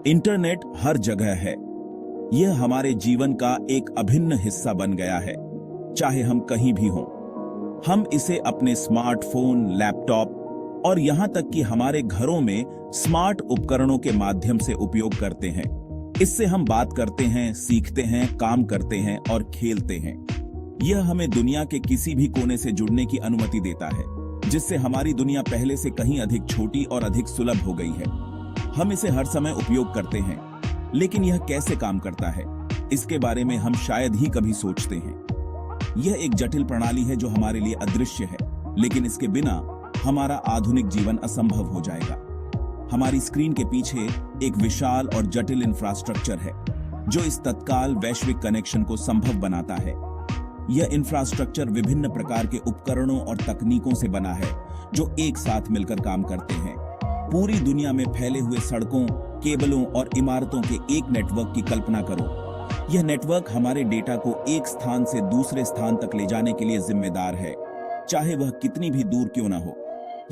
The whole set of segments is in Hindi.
इंटरनेट हर जगह है। यह हमारे जीवन का एक अभिन्न हिस्सा बन गया है, चाहे हम कहीं भी हों। हम इसे अपने स्मार्टफोन, लैपटॉप और यहां तक कि हमारे घरों में स्मार्ट उपकरणों के माध्यम से उपयोग करते हैं। इससे हम बात करते हैं, सीखते हैं, काम करते हैं और खेलते हैं। यह हमें दुनिया के किसी भी कोने से जुड़ने की अनुमति देता है, जिससे हमारी दुनिया पहले से कहीं अधिक छोटी और अधिक सुलभ हो गई है। हम इसे हर समय उपयोग करते हैं, लेकिन यह कैसे काम करता है, इसके बारे में हम शायद ही कभी सोचते हैं। यह एक जटिल प्रणाली है जो हमारे लिए अदृश्य है, लेकिन इसके बिना हमारा आधुनिक जीवन असंभव हो जाएगा। हमारी स्क्रीन के पीछे एक विशाल और जटिल इंफ्रास्ट्रक्चर है, जो इस तत्काल वैश्विक कनेक्शन को संभव बनाता है। यह इंफ्रास्ट्रक्चर विभिन्न प्रकार के उपकरणों और तकनीकों से बना है, जो एक साथ मिलकर काम करते हैं। पूरी दुनिया में फैले हुए सड़कों, केबलों और इमारतों के एक नेटवर्क की कल्पना करो। यह नेटवर्क हमारे डेटा को एक स्थान से दूसरे स्थान तक ले जाने के लिए जिम्मेदार है, चाहे वह कितनी भी दूर क्यों ना हो।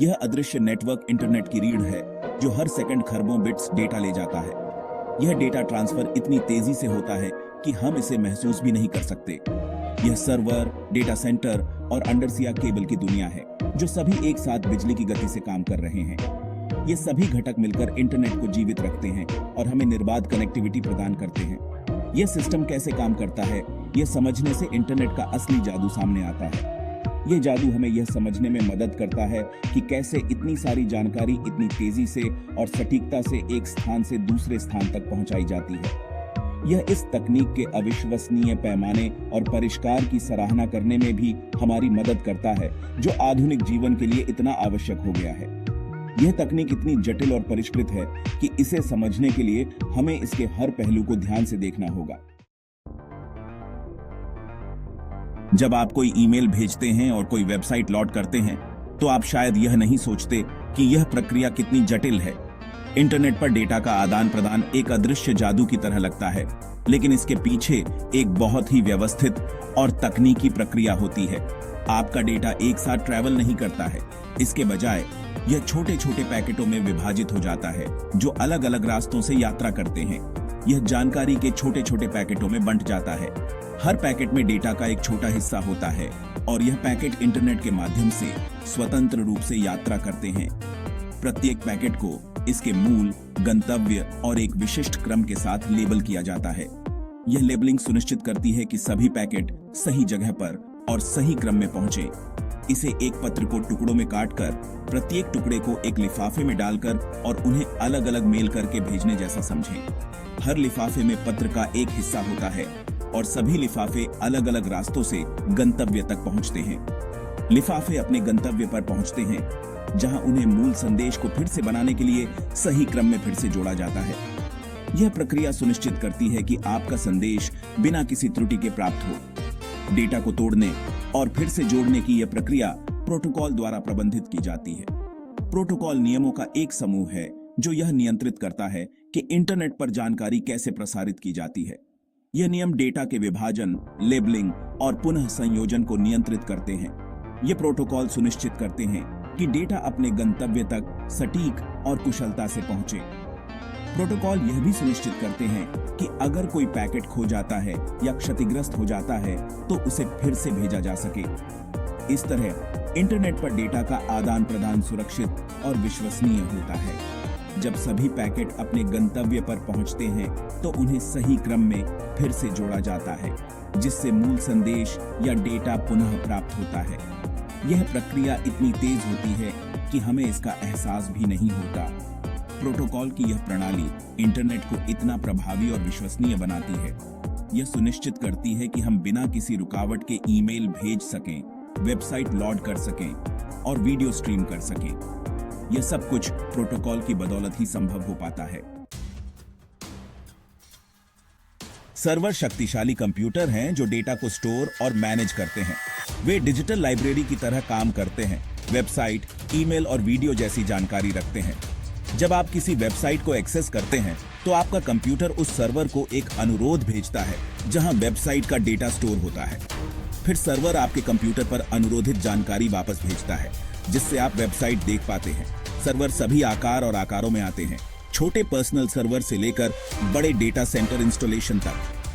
यह अदृश्य नेटवर्क इंटरनेट की रीढ़ है, जो हर सेकंड खरबों बिट्स डेटा ले जाता है। यह डेटा ट्रांसफर इतनी तेजी से होता है कि हम इसे महसूस भी नहीं कर सकते। यह सर्वर, डेटा सेंटर और अंडरसिया केबल की दुनिया है, जो सभी एक साथ बिजली की गति से काम कर रहे हैं। ये सभी घटक मिलकर इंटरनेट को जीवित रखते हैं और हमें निर्बाध कनेक्टिविटी प्रदान करते हैं। यह सिस्टम कैसे काम करता है, यह समझने से इंटरनेट का असली जादू सामने आता है। यह जादू हमें यह समझने में मदद करता है कि कैसे इतनी सारी जानकारी इतनी तेजी से और सटीकता से एक स्थान से दूसरे स्थान तक पहुंचाई जाती है। यह इस तकनीक के अविश्वसनीय पैमाने और परिष्कार की सराहना करने में भी हमारी मदद करता है, जो आधुनिक जीवन के लिए इतना आवश्यक हो गया है। यह तकनीक इतनी जटिल और परिष्कृत है कि इसे समझने के लिए हमें इसके हर पहलू को ध्यान से देखना होगा। जब आप कोई ईमेल भेजते हैं और कोई वेबसाइट लॉड करते हैं, तो आप शायद यह नहीं सोचते कि यह प्रक्रिया कितनी जटिल है। इंटरनेट पर डेटा का आदान प्रदान एक अदृश्य जादू की तरह लगता है, लेकिन इसके पीछे एक बहुत ही व्यवस्थित और तकनीकी प्रक्रिया होती है। आपका डेटा एक साथ ट्रैवल नहीं करता है, इसके बजाय यह छोटे छोटे पैकेटों में विभाजित हो जाता है, जो अलग अलग रास्तों से यात्रा करते हैं। यह जानकारी के छोटे छोटे पैकेटों में बंट जाता है। हर पैकेट में डेटा का एक छोटा हिस्सा होता है और यह पैकेट इंटरनेट के माध्यम से स्वतंत्र रूप से यात्रा करते हैं। प्रत्येक पैकेट को इसके मूल, गंतव्य और एक विशिष्ट क्रम के साथ लेबल किया जाता है। यह लेबलिंग सुनिश्चित करती है कि सभी पैकेट सही जगह पर और सही क्रम में पहुंचे। इसे एक पत्र को टुकड़ों में काटकर प्रत्येक टुकड़े को एक लिफाफे में डालकर और उन्हें अलग अलग मेल करके भेजने जैसा समझें। हर लिफाफे में पत्र का एक हिस्सा होता है और सभी लिफाफे अलग अलग रास्तों से गंतव्य तक पहुंचते हैं। लिफाफे अपने गंतव्य पर पहुंचते हैं, जहां उन्हें मूल संदेश को फिर से बनाने के लिए सही क्रम में फिर से जोड़ा जाता है। यह प्रक्रिया सुनिश्चित करती है कि आपका संदेश बिना किसी त्रुटि के प्राप्त हो। डेटा को तोड़ने और फिर से जोड़ने की यह प्रक्रिया प्रोटोकॉल द्वारा प्रबंधित की जाती है। प्रोटोकॉल नियमों का एक समूह है जो यह नियंत्रित करता है कि इंटरनेट पर जानकारी कैसे प्रसारित की जाती है। यह नियम डेटा के विभाजन, लेबलिंग और पुनः संयोजन को नियंत्रित करते हैं। ये प्रोटोकॉल सुनिश्चित करते हैं कि डेटा अपने गंतव्य तक सटीक और कुशलता से पहुंचे। प्रोटोकॉल यह भी सुनिश्चित करते हैं कि अगर कोई पैकेट खो जाता है या क्षतिग्रस्त हो जाता है, तो उसे फिर से भेजा जा सके। इस तरह इंटरनेट पर डेटा का आदान प्रदान सुरक्षित और विश्वसनीय होता है। जब सभी पैकेट अपने गंतव्य पर पहुंचते हैं, तो उन्हें सही क्रम में फिर से जोड़ा जाता है, जिससे मूल संदेश या डेटा पुनः प्राप्त होता है। यह प्रक्रिया इतनी तेज होती है कि हमें इसका एहसास भी नहीं होता। प्रोटोकॉल की यह प्रणाली इंटरनेट को इतना प्रभावी और विश्वसनीय बनाती है। यह सुनिश्चित करती है कि हम बिना किसी रुकावट के ईमेल भेज सकें, वेबसाइट लॉड कर सकें और वीडियो स्ट्रीम कर सकें। यह सब कुछ प्रोटोकॉल की बदौलत ही संभव हो पाता है। सर्वर शक्तिशाली कंप्यूटर हैं जो डेटा को स्टोर और मैनेज करते हैं। वे डिजिटल लाइब्रेरी की तरह काम करते हैं, वेबसाइट, ईमेल और वीडियो जैसी जानकारी रखते हैं। जब आप किसी वेबसाइट को एक्सेस करते हैं, तो आपका कंप्यूटर उस सर्वर को एक अनुरोध भेजता है, जहां वेबसाइट का डेटा स्टोर होता है। फिर सर्वर आपके कंप्यूटर पर अनुरोधित जानकारी वापस भेजता है, जिससे आप वेबसाइट देख पाते हैं। सर्वर सभी आकार और आकारों में आते हैं। छोटे पर्सनल सर्वर से लेकर बड़े डेटा सेंटर इंस्टॉलेशन तक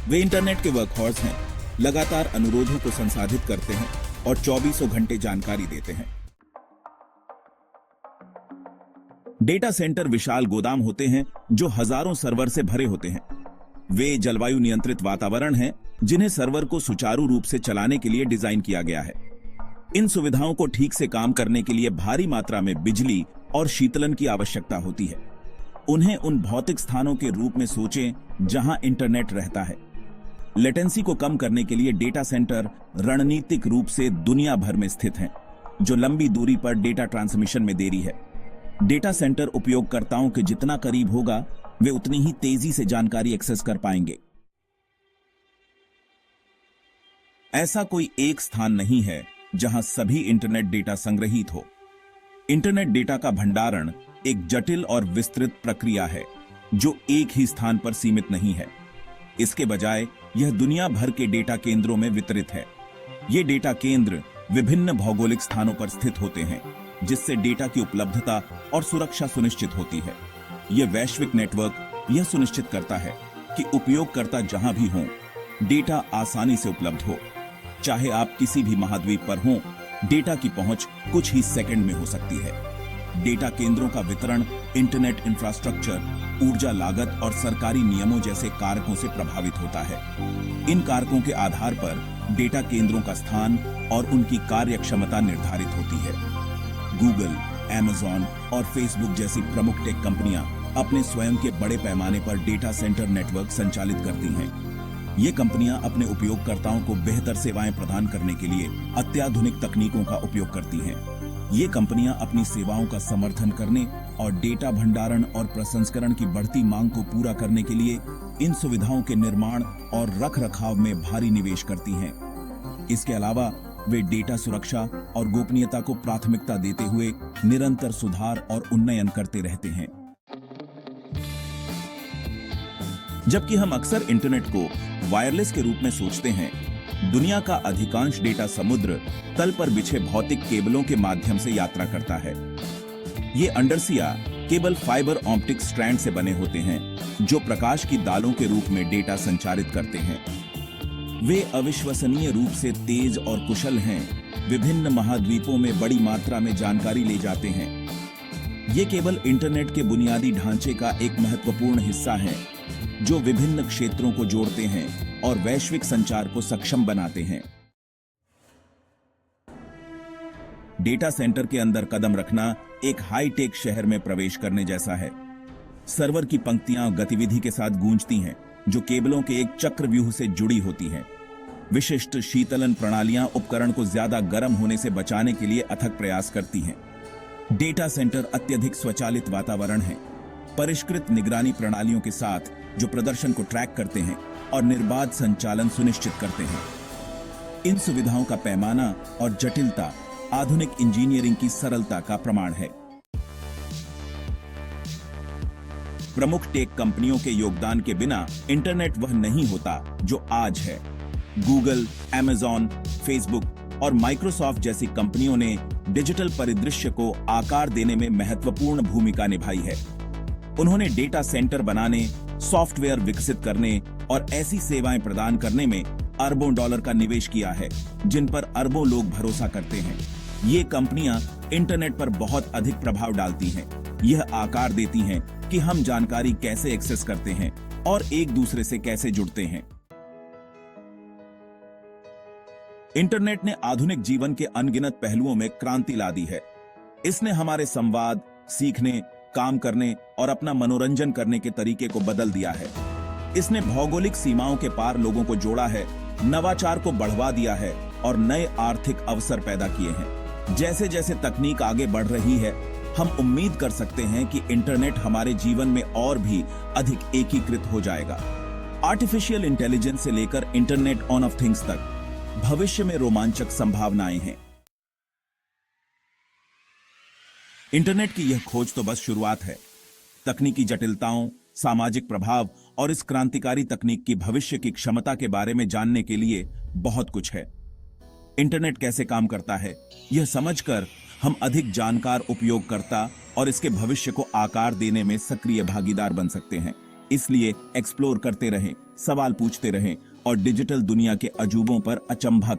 वे इंटरनेट के वर्कहॉर्स हैं, लगातार अनुरोधों को संसाधित करते हैं और 24 घंटे जानकारी देते हैं। डेटा सेंटर विशाल गोदाम होते हैं जो हजारों सर्वर से भरे होते हैं। वे जलवायु नियंत्रित वातावरण हैं जिन्हें सर्वर को सुचारू रूप से चलाने के लिए डिजाइन किया गया है। इन सुविधाओं को ठीक से काम करने के लिए भारी मात्रा में बिजली और शीतलन की आवश्यकता होती है। उन्हें उन भौतिक स्थानों के रूप में सोचें जहां इंटरनेट रहता है। लेटेंसी को कम करने के लिए डेटा सेंटर रणनीतिक रूप से दुनिया भर में स्थित हैं, जो लंबी दूरी पर डेटा ट्रांसमिशन में देरी है। डेटा सेंटर उपयोगकर्ताओं के जितना करीब होगा, वे उतनी ही तेजी से जानकारी एक्सेस कर पाएंगे। ऐसा कोई एक स्थान नहीं है जहां सभी इंटरनेट डेटा संग्रहित हो। इंटरनेट डेटा का भंडारण एक जटिल और विस्तृत प्रक्रिया है जो एक ही स्थान पर सीमित नहीं है। इसके बजाय यह दुनिया भर के डेटा केंद्रों में वितरित है। ये डेटा केंद्र विभिन्न भौगोलिक स्थानों पर स्थित होते हैं, जिससे डेटा की उपलब्धता और सुरक्षा सुनिश्चित होती है। यह वैश्विक नेटवर्क यह सुनिश्चित करता है कि उपयोगकर्ता जहां भी हों, डेटा आसानी से उपलब्ध हो। चाहे आप किसी भी महाद्वीप पर हों, डेटा की पहुंच कुछ ही सेकंड में हो सकती है। डेटा केंद्रों का वितरण इंटरनेट इंफ्रास्ट्रक्चर, ऊर्जा लागत और सरकारी नियमों जैसे कारकों से प्रभावित होता है। इन कारकों के आधार पर डेटा केंद्रों का स्थान और उनकी कार्यक्षमता निर्धारित होती है। गूगल, Amazon और Facebook जैसी प्रमुख टेक कंपनियां अपने स्वयं के बड़े पैमाने पर डेटा सेंटर नेटवर्क संचालित करती हैं। ये कंपनियां अपने उपयोगकर्ताओं को बेहतर सेवाएं प्रदान करने के लिए अत्याधुनिक तकनीकों का उपयोग करती हैं। ये कंपनियां अपनी सेवाओं का समर्थन करने और डेटा भंडारण और प्रसंस्करण की बढ़ती मांग को पूरा करने के लिए इन सुविधाओं के निर्माण और रखरखाव में भारी निवेश करती हैं। इसके अलावा वे डेटा सुरक्षा और गोपनीयता को प्राथमिकता देते हुए निरंतर सुधार और उन्नयन करते रहते हैं। जबकि हम अक्सर इंटरनेट को वायरलेस के रूप में सोचते हैं, दुनिया का अधिकांश डेटा समुद्र तल पर बिछे भौतिक केबलों के माध्यम से यात्रा करता है। ये अंडरसिया केबल फाइबर ऑप्टिक स्ट्रैंड से बने होते हैं, जो प्रकाश की दालों के रूप में डेटा संचारित करते हैं। वे अविश्वसनीय रूप से तेज और कुशल हैं, विभिन्न महाद्वीपों में बड़ी मात्रा में जानकारी ले जाते हैं। ये केबल इंटरनेट के बुनियादी ढांचे का एक महत्वपूर्ण हिस्सा है, जो विभिन्न क्षेत्रों को जोड़ते हैं और वैश्विक संचार को सक्षम बनाते हैं। डेटा सेंटर के अंदर कदम रखना एक हाईटेक शहर में प्रवेश करने जैसा है। सर्वर की पंक्तियां गतिविधि के साथ गूंजती हैं, जो केबलों के एक चक्रव्यूह से जुड़ी होती हैं। विशिष्ट शीतलन प्रणालियां उपकरण को ज्यादा गर्म होने से बचाने के लिए अथक प्रयास करती हैं। डेटा सेंटर अत्यधिक स्वचालित वातावरण है, परिष्कृत निगरानी प्रणालियों के साथ जो प्रदर्शन को ट्रैक करते हैं और निर्बाध संचालन सुनिश्चित करते हैं। इन सुविधाओं का पैमाना और जटिलता आधुनिक इंजीनियरिंग की सरलता का प्रमाण है। प्रमुख टेक कंपनियों के योगदान के बिना इंटरनेट वह नहीं होता जो आज है। गूगल, Amazon, Facebook और माइक्रोसॉफ्ट जैसी कंपनियों ने डिजिटल परिदृश्य को आकार देने में महत्वपूर्ण भूमिका निभाई है। उन्होंने डेटा सेंटर बनाने, सॉफ्टवेयर विकसित करने और ऐसी सेवाएं प्रदान करने में अरबों डॉलर का निवेश किया है, जिन पर अरबों लोग भरोसा करते हैं। ये कंपनियां इंटरनेट पर बहुत अधिक प्रभाव डालती हैं। यह आकार देती हैं कि हम जानकारी कैसे एक्सेस करते हैं और एक दूसरे से कैसे जुड़ते हैं। इंटरनेट ने आधुनिक जीवन के अनगिनत पहलुओं में क्रांति ला दी है। इसने हमारे संवाद, सीखने, काम करने और अपना मनोरंजन करने के तरीके को बदल दिया है। इसने भौगोलिक सीमाओं के पार लोगों को जोड़ा है, नवाचार को बढ़ावा दिया है और नए आर्थिक अवसर पैदा किए हैं। जैसे जैसे तकनीक आगे बढ़ रही है, हम उम्मीद कर सकते हैं कि इंटरनेट हमारे जीवन में और भी अधिक एकीकृत हो जाएगा। आर्टिफिशियल इंटेलिजेंस से लेकर इंटरनेट ऑफ थिंग्स तक भविष्य में रोमांचक संभावनाएं हैं। इंटरनेट की यह खोज तो बस शुरुआत है। तकनीकी जटिलताओं, सामाजिक प्रभाव और इस क्रांतिकारी तकनीक की भविष्य की क्षमता के बारे में जानने के लिए बहुत कुछ है। इंटरनेट कैसे काम करता है, यह समझकर हम अधिक जानकार उपयोगकर्ता और इसके भविष्य को आकार देने में सक्रिय भागीदार बन सकते हैं। इसलिए एक्सप्लोर करते रहें, सवाल पूछते रहें और डिजिटल दुनिया के अजूबों पर अचंभा